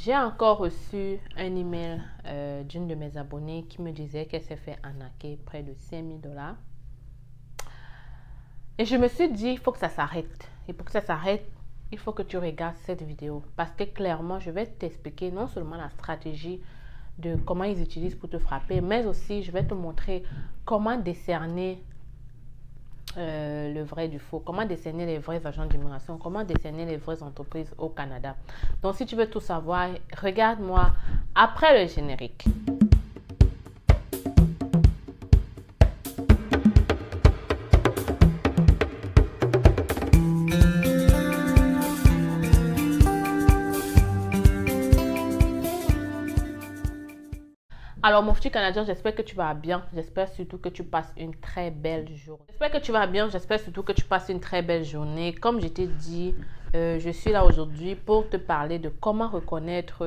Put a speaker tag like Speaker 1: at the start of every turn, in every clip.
Speaker 1: J'ai encore reçu un email d'une de mes abonnées qui me disait qu'elle s'est fait arnaquer près de 5 000 $. Et je me suis dit, il faut que ça s'arrête. Et pour que ça s'arrête, il faut que tu regardes cette vidéo. Parce que clairement, je vais t'expliquer non seulement la stratégie de comment ils utilisent pour te frapper, mais aussi je vais te montrer comment décerner le vrai du faux, comment décerner les vrais agents d'immigration, comment décerner les vraies entreprises au Canada. Donc si tu veux tout savoir, regarde-moi après le générique. Alors mon futur Canadien, j'espère que tu vas bien. J'espère surtout que tu passes une très belle journée. J'espère que tu vas bien. J'espère surtout que tu passes une très belle journée. Comme je t'ai dit, je suis là aujourd'hui pour te parler de comment reconnaître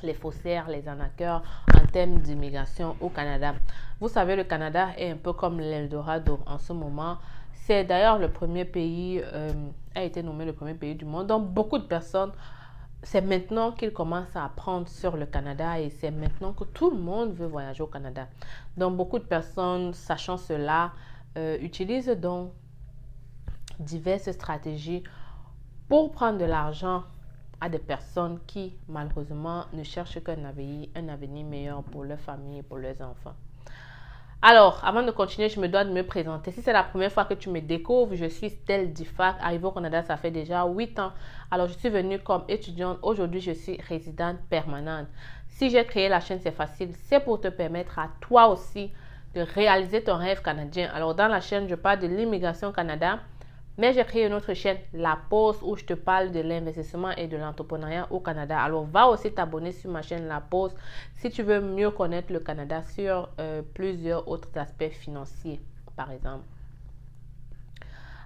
Speaker 1: les faussaires, les arnaqueurs en termes d'immigration au Canada. Vous savez, le Canada est un peu comme l'Eldorado en ce moment. C'est d'ailleurs le premier pays, a été nommé le premier pays du monde. Donc beaucoup de personnes, c'est maintenant qu'ils commencent à apprendre sur le Canada et c'est maintenant que tout le monde veut voyager au Canada. Donc, beaucoup de personnes, sachant cela, utilisent donc diverses stratégies pour prendre de l'argent à des personnes qui, malheureusement, ne cherchent qu'un avenir meilleur pour leur famille et pour leurs enfants. Alors, avant de continuer, je me dois de me présenter. Si c'est la première fois que tu me découvres, je suis Stell Difac. Arrivée au Canada, ça fait déjà 8 ans. Alors, je suis venue comme étudiante. Aujourd'hui, je suis résidente permanente. Si j'ai créé la chaîne C'est Facile, c'est pour te permettre à toi aussi de réaliser ton rêve canadien. Alors, dans la chaîne, je parle de l'immigration au Canada. Mais j'ai créé une autre chaîne, La Pause, où je te parle de l'investissement et de l'entrepreneuriat au Canada. Alors, va aussi t'abonner sur ma chaîne La Pause si tu veux mieux connaître le Canada sur plusieurs autres aspects financiers, par exemple.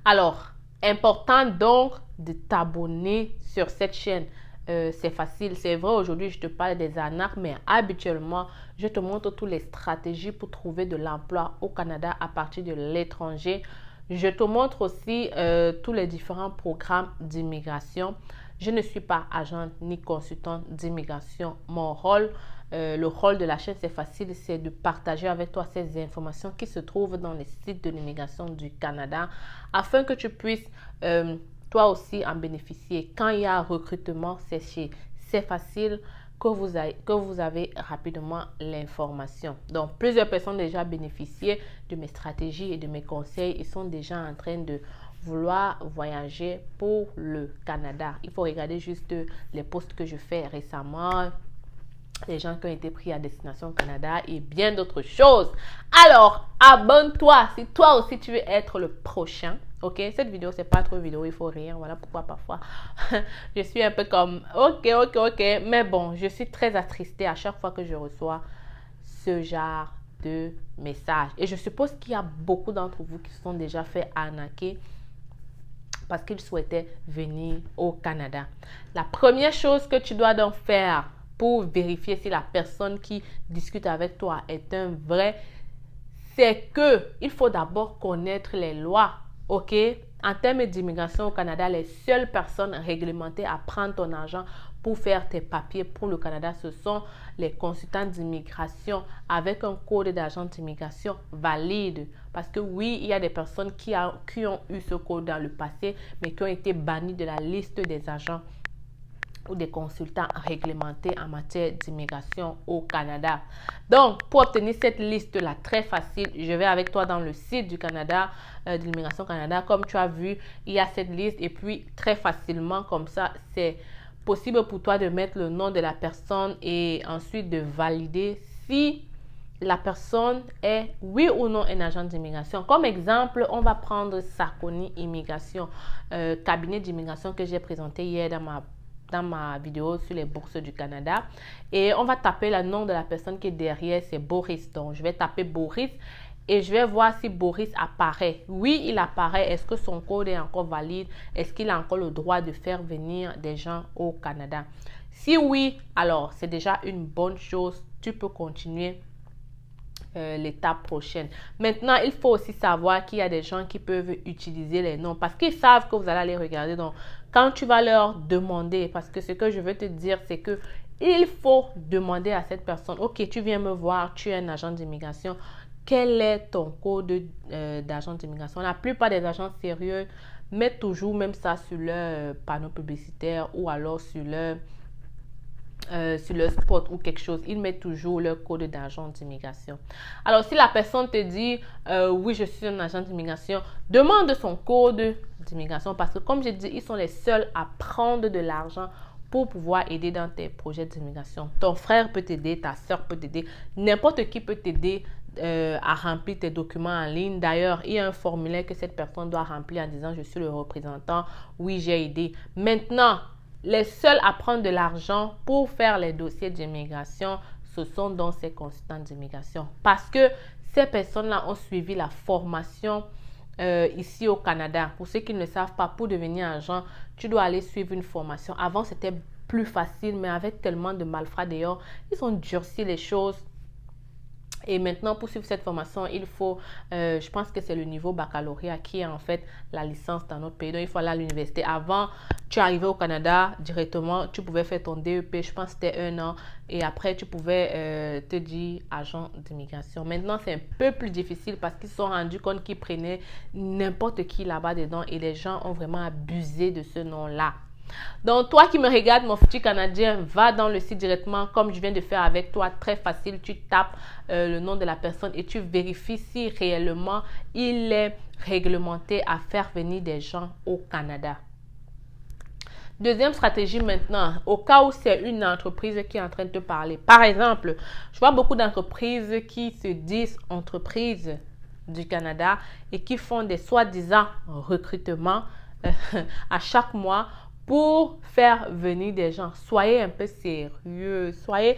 Speaker 1: Alors, important donc de t'abonner sur cette chaîne. C'est facile, c'est vrai, aujourd'hui je te parle des arnaques, mais habituellement, je te montre toutes les stratégies pour trouver de l'emploi au Canada à partir de l'étranger. Je te montre aussi tous les différents programmes d'immigration. Je ne suis pas agente ni consultante d'immigration. Mon rôle, le rôle de la chaîne C'est Facile, c'est de partager avec toi ces informations qui se trouvent dans les sites de l'immigration du Canada afin que tu puisses toi aussi en bénéficier. Quand il y a un recrutement, c'est facile que vous avez rapidement l'information. Donc, plusieurs personnes ont déjà bénéficié de mes stratégies et de mes conseils. Ils sont déjà en train de vouloir voyager pour le Canada. Il faut regarder juste les posts que je fais récemment, les gens qui ont été pris à destination au Canada et bien d'autres choses. Alors, abonne-toi si toi aussi tu veux être le prochain. Ok, cette vidéo, c'est pas trop vidéo, il faut rire. Voilà pourquoi parfois je suis un peu comme ok. Mais bon, je suis très attristée à chaque fois que je reçois ce genre de messages. Et je suppose qu'il y a beaucoup d'entre vous qui se sont déjà fait arnaquer parce qu'ils souhaitaient venir au Canada. La première chose que tu dois donc faire pour vérifier si la personne qui discute avec toi est un vrai, c'est que il faut d'abord connaître les lois. Ok, en termes d'immigration au Canada, les seules personnes réglementées à prendre ton argent pour faire tes papiers pour le Canada, ce sont les consultants d'immigration avec un code d'agent d'immigration valide. Parce que oui, il y a des personnes qui ont eu ce code dans le passé, mais qui ont été bannis de la liste des agents ou des consultants réglementés en matière d'immigration au Canada. Donc, pour obtenir cette liste-là, très facile, je vais avec toi dans le site du Canada, de l'immigration Canada. Comme tu as vu, il y a cette liste et puis très facilement, comme ça, c'est possible pour toi de mettre le nom de la personne et ensuite de valider si la personne est oui ou non un agent d'immigration. Comme exemple, on va prendre Sarconi Immigration, cabinet d'immigration que j'ai présenté hier dans ma vidéo sur les bourses du Canada. Et on va taper le nom de la personne qui est derrière, c'est Boris. Donc, je vais taper Boris et je vais voir si Boris apparaît. Oui, il apparaît. Est-ce que son code est encore valide? Est-ce qu'il a encore le droit de faire venir des gens au Canada? Si oui, alors c'est déjà une bonne chose. Tu peux continuer l'étape prochaine. Maintenant, il faut aussi savoir qu'il y a des gens qui peuvent utiliser les noms parce qu'ils savent que vous allez aller regarder dans quand tu vas leur demander, parce que ce que je veux te dire, c'est que il faut demander à cette personne, ok, tu viens me voir, tu es un agent d'immigration, quel est ton code d'agent d'immigration? La plupart des agents sérieux mettent toujours même ça sur leur panneau publicitaire ou alors sur le spot ou quelque chose, ils mettent toujours leur code d'agent d'immigration. Alors, si la personne te dit oui, je suis un agent d'immigration, demande son code d'immigration parce que, comme je dis, ils sont les seuls à prendre de l'argent pour pouvoir aider dans tes projets d'immigration. Ton frère peut t'aider, ta soeur peut t'aider, n'importe qui peut t'aider à remplir tes documents en ligne. D'ailleurs, il y a un formulaire que cette personne doit remplir en disant je suis le représentant, oui, j'ai aidé. Maintenant, les seuls à prendre de l'argent pour faire les dossiers d'immigration, ce sont donc ces consultants d'immigration. Parce que ces personnes-là ont suivi la formation ici au Canada. Pour ceux qui ne savent pas, pour devenir agent, tu dois aller suivre une formation. Avant, c'était plus facile, mais avec tellement de malfrats dehors, ils ont durci les choses. Et maintenant, pour suivre cette formation, il faut, je pense que c'est le niveau baccalauréat qui est en fait la licence dans notre pays. Donc, il faut aller à l'université. Avant, tu arrivais au Canada directement, tu pouvais faire ton DEP, je pense que c'était 1 an. Et après, tu pouvais te dire agent d'immigration. Maintenant, c'est un peu plus difficile parce qu'ils se sont rendus compte qu'ils prenaient n'importe qui là-bas dedans. Et les gens ont vraiment abusé de ce nom-là. Donc, toi qui me regardes, mon futur Canadien, va dans le site directement comme je viens de faire avec toi. Très facile, tu tapes le nom de la personne et tu vérifies si réellement il est réglementé à faire venir des gens au Canada. Deuxième stratégie maintenant, au cas où c'est une entreprise qui est en train de te parler. Par exemple, je vois beaucoup d'entreprises qui se disent entreprises du Canada et qui font des soi-disant recrutements à chaque mois pour faire venir des gens. Soyez un peu sérieux. Soyez,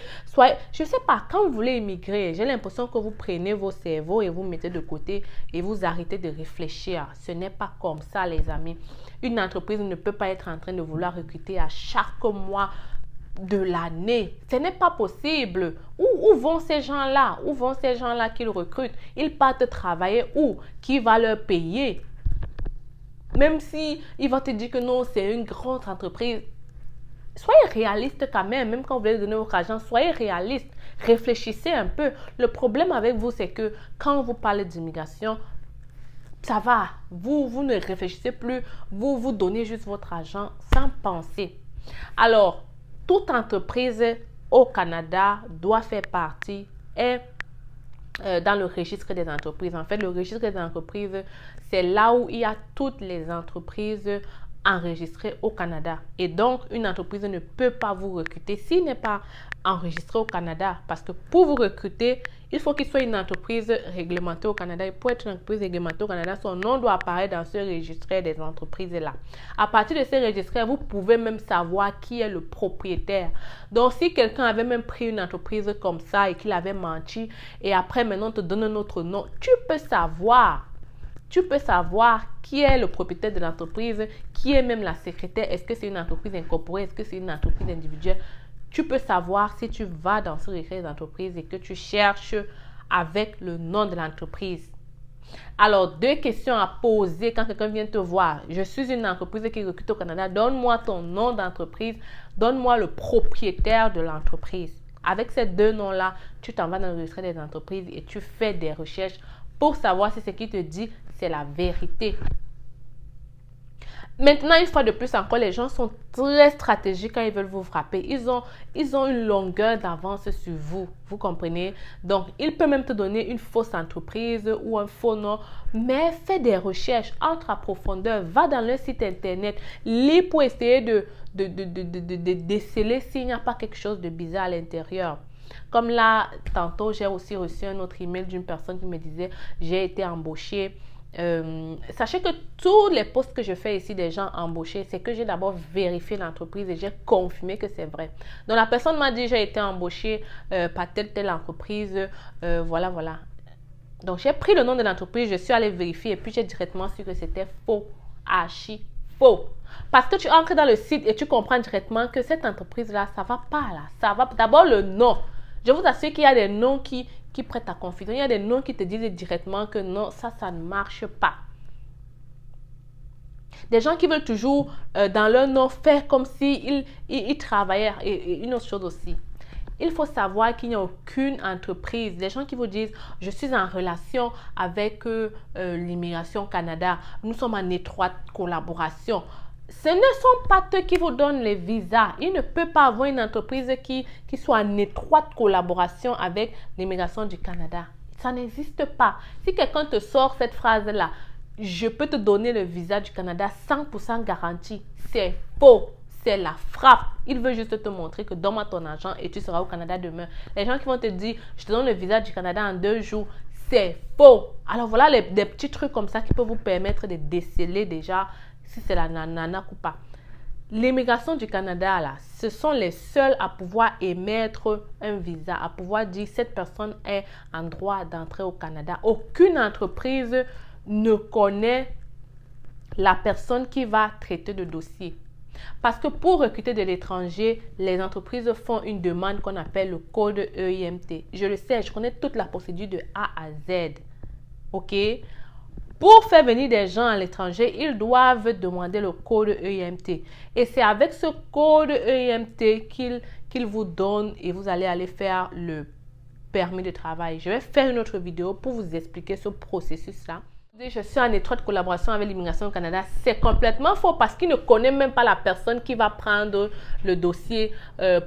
Speaker 1: je ne sais pas, quand vous voulez immigrer, j'ai l'impression que vous prenez vos cerveaux et vous mettez de côté et vous arrêtez de réfléchir. Ce n'est pas comme ça, les amis. Une entreprise ne peut pas être en train de vouloir recruter à chaque mois de l'année. Ce n'est pas possible. Où vont ces gens-là? Où vont ces gens-là qu'ils recrutent? Ils partent travailler où? Qui va leur payer? Même si il va te dire que non, c'est une grande entreprise, soyez réaliste quand même. Même quand vous voulez donner votre argent, soyez réaliste. Réfléchissez un peu. Le problème avec vous, c'est que quand vous parlez d'immigration, ça va. Vous ne réfléchissez plus. Vous donnez juste votre argent sans penser. Alors, toute entreprise au Canada doit faire partie dans le registre des entreprises. En fait, le registre des entreprises, c'est là où il y a toutes les entreprises enregistrées au Canada. Et donc, une entreprise ne peut pas vous recruter s'il n'est pas enregistré au Canada. Parce que pour vous recruter, il faut qu'il soit une entreprise réglementée au Canada. Et pour être une entreprise réglementée au Canada, son nom doit apparaître dans ce registre des entreprises-là. À partir de ce registre, vous pouvez même savoir qui est le propriétaire. Donc, si quelqu'un avait même pris une entreprise comme ça et qu'il avait menti, et après, maintenant, on te donne un autre nom, tu peux savoir. Tu peux savoir qui est le propriétaire de l'entreprise, qui est même la secrétaire. Est-ce que c'est une entreprise incorporée? Est-ce que c'est une entreprise individuelle? Tu peux savoir si tu vas dans ce registre d'entreprise et que tu cherches avec le nom de l'entreprise. Alors, 2 questions à poser quand quelqu'un vient te voir. Je suis une entreprise qui recrute au Canada. Donne-moi ton nom d'entreprise. Donne-moi le propriétaire de l'entreprise. Avec ces 2 noms-là, tu t'en vas dans le registre des entreprises et tu fais des recherches pour savoir si ce qu'il te dit, c'est la vérité. Maintenant, une fois de plus encore, les gens sont très stratégiques quand ils veulent vous frapper. Ils ont une longueur d'avance sur vous. Vous comprenez? Donc, ils peuvent même te donner une fausse entreprise ou un faux nom. Mais fais des recherches, entre à profondeur, va dans leur site internet, lis pour essayer de déceler s'il n'y a pas quelque chose de bizarre à l'intérieur. Comme là, tantôt, j'ai aussi reçu un autre email d'une personne qui me disait « J'ai été embauchée ». Sachez que tous les postes que je fais ici des gens embauchés, c'est que j'ai d'abord vérifié l'entreprise et j'ai confirmé que c'est vrai. Donc la personne m'a dit j'ai été embauchée par telle entreprise, voilà. Donc j'ai pris le nom de l'entreprise, je suis allée vérifier et puis j'ai directement su que c'était faux, archi faux. Parce que tu entres dans le site et tu comprends directement que cette entreprise-là, ça va pas là. Ça va d'abord le nom. Je vous assure qu'il y a des noms qui prêtent à confusion. Il y a des noms qui te disent directement que non, ça ne marche pas. Des gens qui veulent toujours, dans leur nom, faire comme s'ils ils travaillaient. Et une autre chose aussi, il faut savoir qu'il n'y a aucune entreprise, des gens qui vous disent, je suis en relation avec l'Immigration Canada, nous sommes en étroite collaboration. Ce ne sont pas eux qui vous donnent les visas. Il ne peut pas avoir une entreprise qui soit en étroite collaboration avec l'Immigration du Canada. Ça n'existe pas. Si quelqu'un te sort cette phrase-là, je peux te donner le visa du Canada 100% garanti. C'est faux. C'est la frappe. Il veut juste te montrer que donne-moi ton argent et tu seras au Canada demain. Les gens qui vont te dire, je te donne le visa du Canada en 2 jours, c'est faux. Alors voilà des petits trucs comme ça qui peuvent vous permettre de déceler déjà si c'est la nana ou pas. L'immigration du Canada, là, ce sont les seuls à pouvoir émettre un visa, à pouvoir dire cette personne est en droit d'entrer au Canada. Aucune entreprise ne connaît la personne qui va traiter le dossier. Parce que pour recruter de l'étranger, les entreprises font une demande qu'on appelle le code EIMT. Je le sais, je connais toute la procédure de A à Z. OK? Pour faire venir des gens à l'étranger, ils doivent demander le code EIMT. Et c'est avec ce code EIMT qu'ils vous donnent et vous allez aller faire le permis de travail. Je vais faire une autre vidéo pour vous expliquer ce processus-là. Je suis en étroite collaboration avec l'Immigration au Canada. C'est complètement faux parce qu'il ne connaît même pas la personne qui va prendre le dossier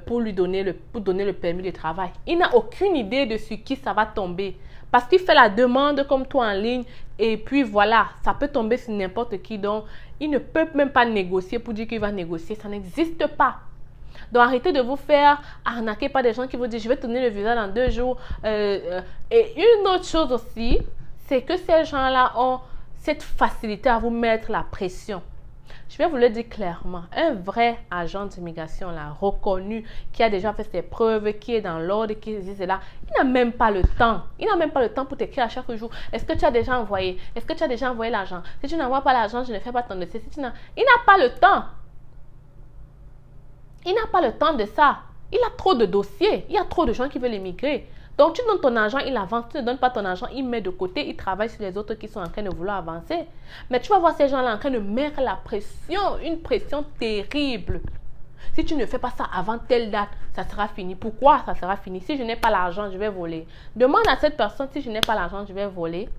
Speaker 1: pour donner le permis de travail. Il n'a aucune idée de sur qui ça va tomber. Parce qu'il fait la demande comme toi en ligne et puis voilà, ça peut tomber sur n'importe qui. Donc, il ne peut même pas négocier pour dire qu'il va négocier. Ça n'existe pas. Donc, arrêtez de vous faire arnaquer par des gens qui vous disent « je vais te donner le visa dans 2 jours ». Et une autre chose aussi, c'est que ces gens-là ont cette facilité à vous mettre la pression. Je vais vous le dire clairement. Un vrai agent d'immigration là, reconnu, qui a déjà fait ses preuves, qui est dans l'ordre, qui dit cela, il n'a même pas le temps. Il n'a même pas le temps pour t'écrire à chaque jour. Est-ce que tu as déjà envoyé? Est-ce que tu as déjà envoyé l'argent? Si tu n'envoies pas l'argent, je ne fais pas ton dossier. Il n'a pas le temps. Il n'a pas le temps de ça. Il a trop de dossiers. Il y a trop de gens qui veulent immigrer. Donc, tu donnes ton argent, il avance. Tu ne donnes pas ton argent, il met de côté. Il travaille sur les autres qui sont en train de vouloir avancer. Mais tu vas voir ces gens-là en train de mettre la pression, une pression terrible. Si tu ne fais pas ça avant telle date, ça sera fini. Pourquoi ça sera fini? Si je n'ai pas l'argent, je vais voler. Demande à cette personne, si je n'ai pas l'argent, je vais voler.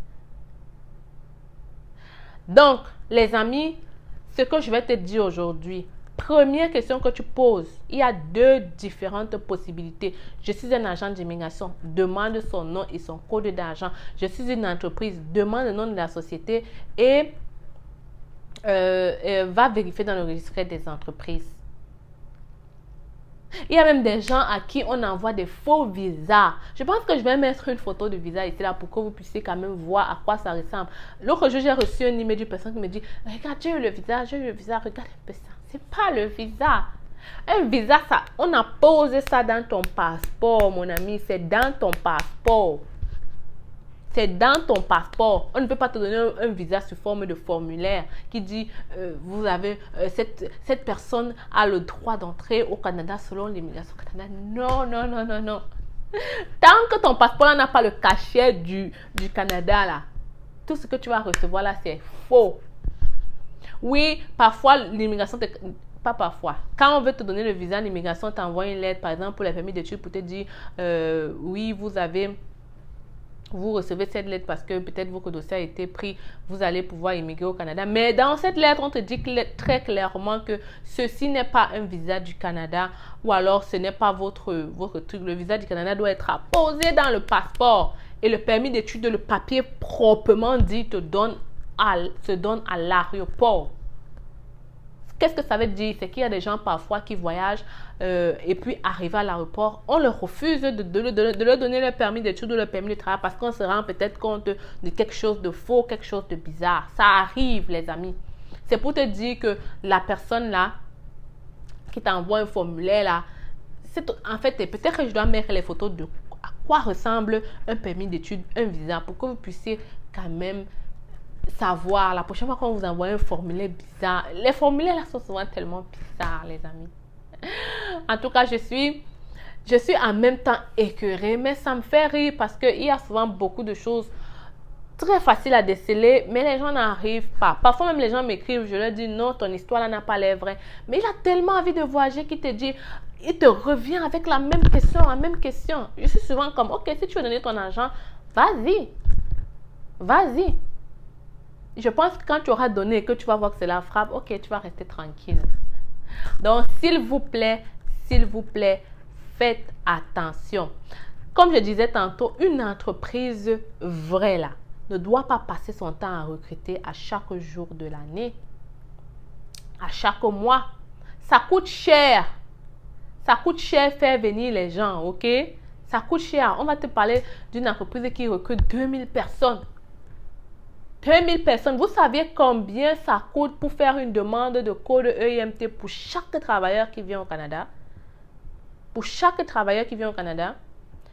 Speaker 1: Donc, les amis, ce que je vais te dire aujourd'hui, première question que tu poses, il y a 2 différentes possibilités. Je suis un agent d'immigration, demande son nom et son code d'argent. Je suis une entreprise, demande le nom de la société et va vérifier dans le registre des entreprises. Il y a même des gens à qui on envoie des faux visas. Je pense que je vais mettre une photo de visa ici là pour que vous puissiez quand même voir à quoi ça ressemble. L'autre jour, j'ai reçu un email d'une personne qui me dit « Regarde, j'ai eu le visa, regarde un peu ça. » C'est pas le visa. Un visa, ça, on a posé ça dans ton passeport, mon ami. C'est dans ton passeport. C'est dans ton passeport. On ne peut pas te donner un visa sous forme de formulaire qui dit vous avez cette personne a le droit d'entrer au Canada selon l'immigration canadienne. Non, non, non, non, non. Tant que ton passeport n'a pas le cachet du Canada là, tout ce que tu vas recevoir là, c'est faux. Oui, parfois l'immigration pas parfois. Quand on veut te donner le visa d'immigration, t'envoie une lettre, par exemple, pour les permis d'études, pour te dire oui, vous recevez cette lettre parce que peut-être votre dossier a été pris, vous allez pouvoir immigrer au Canada. Mais dans cette lettre, on te dit très clairement que ceci n'est pas un visa du Canada ou alors ce n'est pas votre truc. Le visa du Canada doit être apposé dans le passeport et le permis d'études, le papier proprement dit, se donne à l'aéroport. Qu'est-ce que ça veut dire? C'est qu'il y a des gens parfois qui voyagent et puis arrivent à l'aéroport, on leur refuse de leur donner le permis d'études ou le permis de travail parce qu'on se rend peut-être compte de quelque chose de faux, quelque chose de bizarre. Ça arrive, les amis. C'est pour te dire que la personne là qui t'envoie un formulaire là, en fait, peut-être que je dois mettre les photos de à quoi ressemble un permis d'études, un visa, pour que vous puissiez quand même savoir la prochaine fois qu'on vous envoie un formulaire bizarre. Les formulaires là sont souvent tellement bizarres, les amis. En tout cas, je suis en même temps écœurée, mais ça me fait rire parce qu'il y a souvent beaucoup de choses très facile à déceler, mais les gens n'arrivent pas. Parfois même les gens m'écrivent, je leur dis non, ton histoire là n'a pas l'air vraie. Mais il a tellement envie de voyager qu'il te dit, il te revient avec la même question, la même question. Je suis souvent comme, ok, si tu veux donner ton argent, vas-y. Vas-y. Je pense que quand tu auras donné et que tu vas voir que c'est la frappe, ok, tu vas rester tranquille. Donc, s'il vous plaît, faites attention. Comme je disais tantôt, une entreprise vraie là ne doit pas passer son temps à recruter à chaque jour de l'année, à chaque mois. Ça coûte cher. Ça coûte cher faire venir les gens, ok? Ça coûte cher. On va te parler d'une entreprise qui recrute 2000 personnes. 2000 personnes. Vous saviez combien ça coûte pour faire une demande de code EIMT pour chaque travailleur qui vient au Canada? Pour chaque travailleur qui vient au Canada,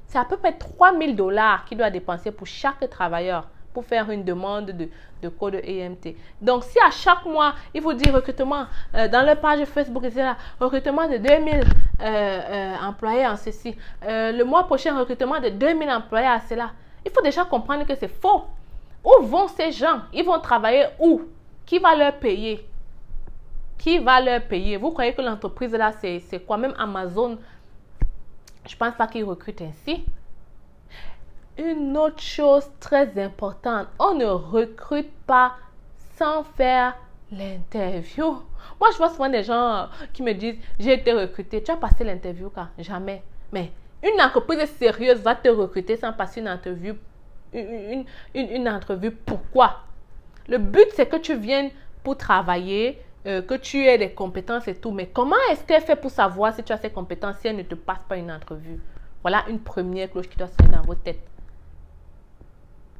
Speaker 1: c'est à peu près 3000 $ qu'il doit dépenser pour chaque travailleur pour faire une demande de code EIMT. Donc, si à chaque mois, il vous dit recrutement dans leur page Facebook, etc., recrutement de 2000 employés en ceci, le mois prochain, recrutement de 2000 employés à cela, il faut déjà comprendre que c'est faux. Où vont ces gens? Ils vont travailler où? Qui va leur payer? Qui va leur payer? Vous croyez que l'entreprise là, c'est quoi? Même Amazon, je ne pense pas qu'ils recrutent ainsi. Une autre chose très importante, on ne recrute pas sans faire l'interview. Moi, je vois souvent des gens qui me disent, j'ai été recruté. Tu as passé l'interview quand? Jamais. Mais une entreprise sérieuse va te recruter sans passer une interview. Une entrevue. Pourquoi? Le but, c'est que tu viennes pour travailler, que tu aies des compétences et tout. Mais comment est-ce qu'elle fait pour savoir si tu as ces compétences si elle ne te passe pas une entrevue? Voilà une première cloche qui doit sonner dans votre tête.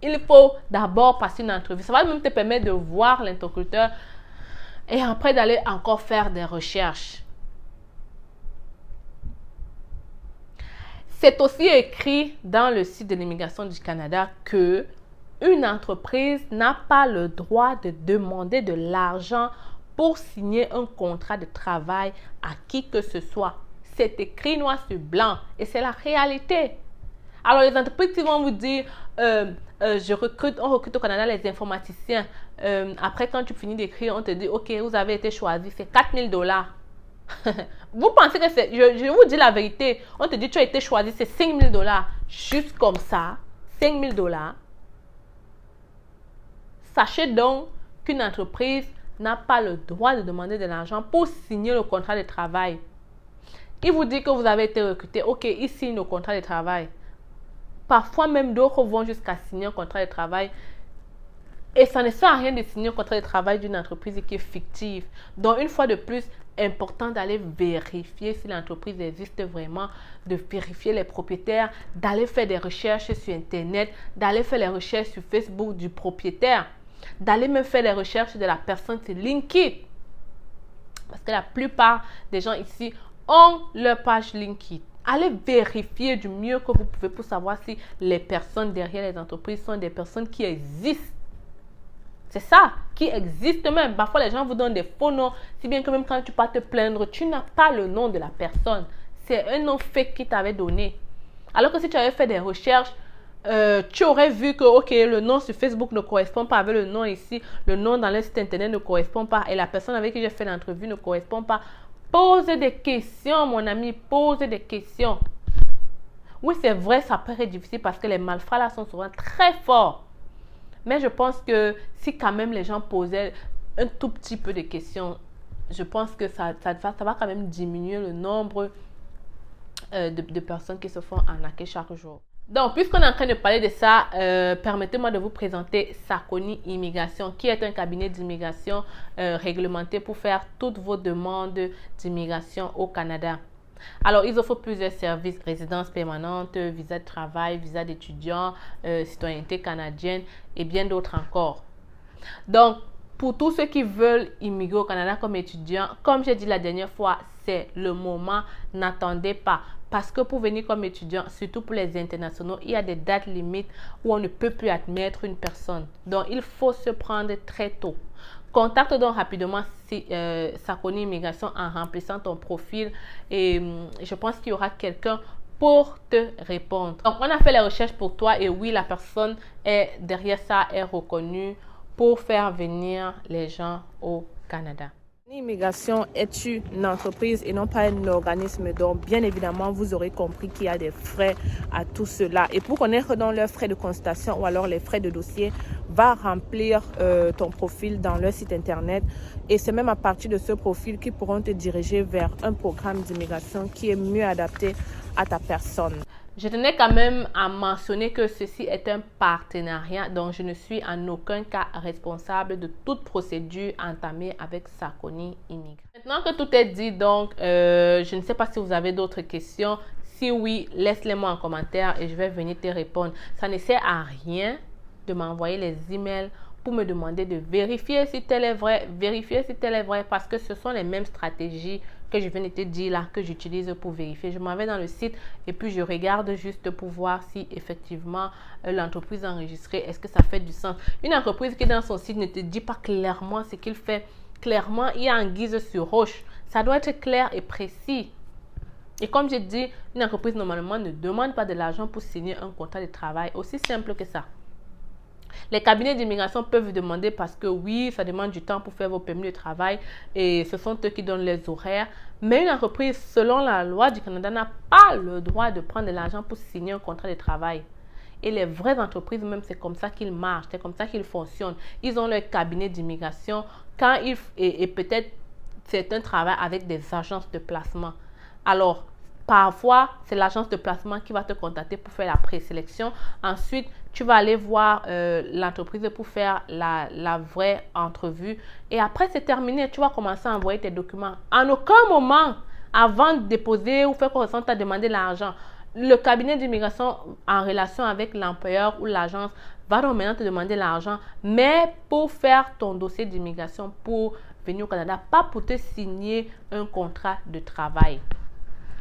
Speaker 1: Il faut d'abord passer une entrevue. Ça va même te permettre de voir l'interlocuteur et après d'aller encore faire des recherches. C'est aussi écrit dans le site de l'immigration du Canada que une entreprise n'a pas le droit de demander de l'argent pour signer un contrat de travail à qui que ce soit. C'est écrit noir sur blanc et c'est la réalité. Alors les entreprises qui vont vous dire, on recrute au Canada les informaticiens. Après quand tu finis d'écrire, on te dit, ok, vous avez été choisi, c'est 4000 $. Vous pensez que c'est... Je vous dis la vérité. On te dit tu as été choisi, c'est 5000 $. Juste comme ça. 5000 $. Sachez donc qu'une entreprise n'a pas le droit de demander de l'argent pour signer le contrat de travail. Il vous dit que vous avez été recruté. Ok, il signe le contrat de travail. Parfois même d'autres vont jusqu'à signer un contrat de travail. Et ça ne sert à rien de signer un contrat de travail d'une entreprise qui est fictive. Donc, une fois de plus, important d'aller vérifier si l'entreprise existe vraiment, de vérifier les propriétaires, d'aller faire des recherches sur Internet, d'aller faire les recherches sur Facebook du propriétaire, d'aller même faire les recherches de la personne sur LinkedIn. Parce que la plupart des gens ici ont leur page LinkedIn. Allez vérifier du mieux que vous pouvez pour savoir si les personnes derrière les entreprises sont des personnes qui existent. C'est ça, qui existe même. Parfois, les gens vous donnent des faux noms, si bien que même quand tu pars te plaindre, tu n'as pas le nom de la personne. C'est un nom fake qui t'avait donné. Alors que si tu avais fait des recherches, tu aurais vu que, ok, le nom sur Facebook ne correspond pas avec le nom ici, le nom dans le site internet ne correspond pas et la personne avec qui j'ai fait l'entrevue ne correspond pas. Pose des questions, mon ami, pose des questions. Oui, c'est vrai, ça peut être difficile parce que les malfrats là sont souvent très forts. Mais je pense que si quand même les gens posaient un tout petit peu de questions, je pense que ça va quand même diminuer le nombre de personnes qui se font arnaquer chaque jour. Donc, puisqu'on est en train de parler de ça, permettez-moi de vous présenter Sakoni Immigration, qui est un cabinet d'immigration réglementé pour faire toutes vos demandes d'immigration au Canada. Alors, ils offrent plusieurs services, résidence permanente, visa de travail, visa d'étudiant, citoyenneté canadienne et bien d'autres encore. Donc, pour tous ceux qui veulent immigrer au Canada comme étudiants, comme j'ai dit la dernière fois, c'est le moment, n'attendez pas. Parce que pour venir comme étudiant, surtout pour les internationaux, il y a des dates limites où on ne peut plus admettre une personne. Donc, il faut se prendre très tôt. Contacte donc rapidement Sakoni Immigration en remplissant ton profil et je pense qu'il y aura quelqu'un pour te répondre. Donc, on a fait les recherches pour toi et oui, la personne est derrière ça est reconnue pour faire venir les gens au Canada.
Speaker 2: L'immigration est une entreprise et non pas un organisme. Donc, bien évidemment, vous aurez compris qu'il y a des frais à tout cela. Et pour connaître donc leurs frais de consultation ou alors les frais de dossier, va remplir ton profil dans leur site internet. Et c'est même à partir de ce profil qu'ils pourront te diriger vers un programme d'immigration qui est mieux adapté à ta personne.
Speaker 1: Je tenais quand même à mentionner que ceci est un partenariat, donc je ne suis en aucun cas responsable de toute procédure entamée avec Sarconi Immigration. Maintenant que tout est dit, donc je ne sais pas si vous avez d'autres questions. Si oui, laisse-les moi en commentaire et je vais venir te répondre. Ça ne sert à rien de m'envoyer les emails pour me demander de vérifier si tel est vrai, parce que ce sont les mêmes stratégies que je viens de te dire là, que j'utilise pour vérifier. Je m'en vais dans le site et puis je regarde juste pour voir si effectivement l'entreprise enregistrée, est-ce que ça fait du sens. Une entreprise qui dans son site ne te dit pas clairement ce qu'il fait, clairement, il y a en guise sur roche. Ça doit être clair et précis. Et comme je dis, une entreprise normalement ne demande pas de l'argent pour signer un contrat de travail. Aussi simple que ça. Les cabinets d'immigration peuvent demander parce que oui, ça demande du temps pour faire vos permis de travail et ce sont eux qui donnent les horaires. Mais une entreprise, selon la loi du Canada, n'a pas le droit de prendre de l'argent pour signer un contrat de travail. Et les vraies entreprises, même, c'est comme ça qu'ils marchent, c'est comme ça qu'ils fonctionnent. Ils ont leur cabinet d'immigration et peut-être c'est un travail avec des agences de placement. Alors, parfois, c'est l'agence de placement qui va te contacter pour faire la présélection. Ensuite, tu vas aller voir l'entreprise pour faire la vraie entrevue. Et après, c'est terminé. Tu vas commencer à envoyer tes documents. En aucun moment, avant de déposer ou faire quoi, tu as demandé l'argent. Le cabinet d'immigration en relation avec l'employeur ou l'agence va donc maintenant te demander l'argent, mais pour faire ton dossier d'immigration pour venir au Canada, pas pour te signer un contrat de travail.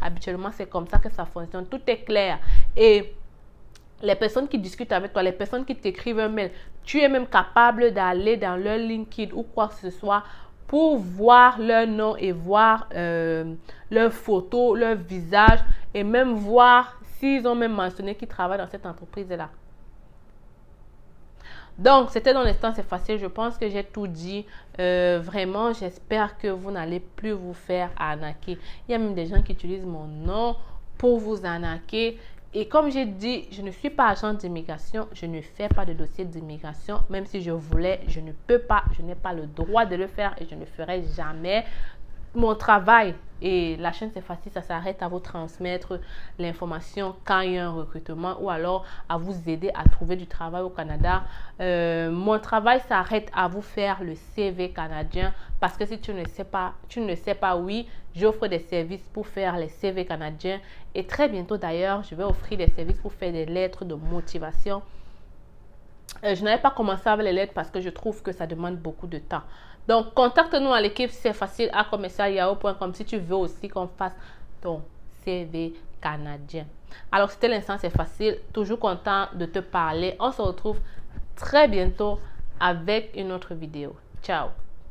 Speaker 1: Habituellement, c'est comme ça que ça fonctionne. Tout est clair. Et les personnes qui discutent avec toi, les personnes qui t'écrivent un mail, tu es même capable d'aller dans leur LinkedIn ou quoi que ce soit pour voir leur nom et voir leur photo, leur visage et même voir s'ils ont même mentionné qu'ils travaillent dans cette entreprise-là. Donc, c'était dans l'instant, c'est facile. Je pense que j'ai tout dit. Vraiment, j'espère que vous n'allez plus vous faire arnaquer. Il y a même des gens qui utilisent mon nom pour vous arnaquer. Et comme j'ai dit, je ne suis pas agent d'immigration. Je ne fais pas de dossier d'immigration. Même si je voulais, je ne peux pas. Je n'ai pas le droit de le faire et je ne le ferai jamais. Mon travail et la chaîne c'est facile, ça s'arrête à vous transmettre l'information quand il y a un recrutement ou alors à vous aider à trouver du travail au Canada. Mon travail s'arrête à vous faire le CV canadien parce que si tu ne sais pas, oui, j'offre des services pour faire les CV canadiens et très bientôt d'ailleurs, je vais offrir des services pour faire des lettres de motivation. Je n'avais pas commencé avec les lettres parce que je trouve que ça demande beaucoup de temps. Donc, contacte-nous à l'équipe, c'est facile, à commercial.yahoo.com si tu veux aussi qu'on fasse ton CV canadien. Alors, c'était l'instant, c'est facile. Toujours content de te parler. On se retrouve très bientôt avec une autre vidéo. Ciao!